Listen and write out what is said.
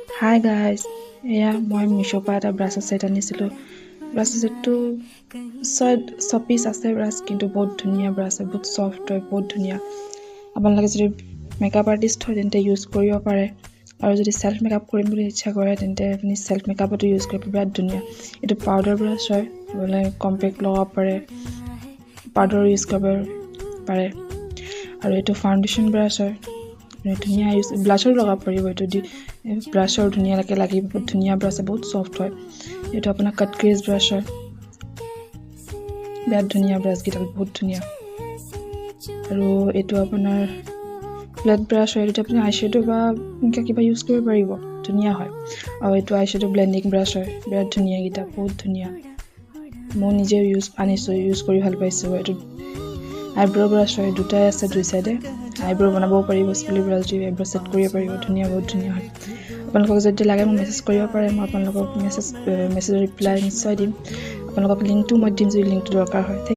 Hi guys, মই মিছোৰ পৰা এটা ব্ৰাছ ছেট আনিছিলোঁ। ব্ৰাছ ছেটটো 6 পিচ আছে ব্ৰাছ, কিন্তু বহুত ধুনীয়া ব্ৰাছ হয়, বহুত ছফ্ট হয়, বহুত ধুনীয়া। আপোনালোকে যদি মেকআপ আৰ্টিষ্ট হয় তেন্তে ইউজ কৰিব পাৰে, আৰু যদি চেল্ফ মেকআপ কৰিম বুলি ইচ্ছা কৰে তেন্তে আপুনি চেল্ফ মেকআপতো ইউজ কৰিব বিৰাট ধুনীয়া। এইটো পাউডাৰ ব্ৰাছ হয়, বোলে কম্পেক্ট লগাব পাৰে, পাউডাৰ ইউজ কৰিব পাৰে, আৰু এইটো ফাউণ্ডেশ্যন ব্ৰাছ হয়, ধুনীয়া ইউজ ব্লাছৰো লগাব পাৰিব। এইটো দি ব্ৰাছৰ ধুনীয়াকৈ লাগিব, বহুত ধুনীয়া ব্ৰাছ, বহুত ছফ্ট হয়। এইটো আপোনাৰ কাট ক্ৰেজ ব্ৰাছ হয়, বিৰাট ধুনীয়া ব্ৰাছকেইডাল, বহুত ধুনীয়া। আৰু এইটো আপোনাৰ ফ্লেট ব্ৰাছ হয়, এইটো আপুনি আইশ্বেডো বা এনেকৈ কিবা ইউজ কৰিব পাৰিব, ধুনীয়া হয়। আৰু এইটো আইশ্বেডো ব্লেণ্ডিং ব্ৰাছ হয়, বিৰাট ধুনীয়া, এইকেইটা বহুত ধুনীয়া। মই নিজেও আনিছোঁ, ইউজ কৰি ভাল পাইছোঁ। এইটো আইব্ৰ' ব্ৰাছ হয়, দুটাই আছে দুই চাইডে, আইব্ৰ' বনাবও পাৰিব, স্কুলি ব্ৰাছ দি আইব্ৰ' ছেট কৰিব পাৰিব, ধুনীয়া, বহুত ধুনীয়া হয়। আপোনালোকক যদি লাগে মোক মেছেজ কৰিব পাৰে, মই আপোনালোকক মেছেজৰ ৰিপ্লাই নিশ্চয় দিম। আপোনালোকক লিংকটো মই দিম যদি লিংকটো দৰকাৰ হয়।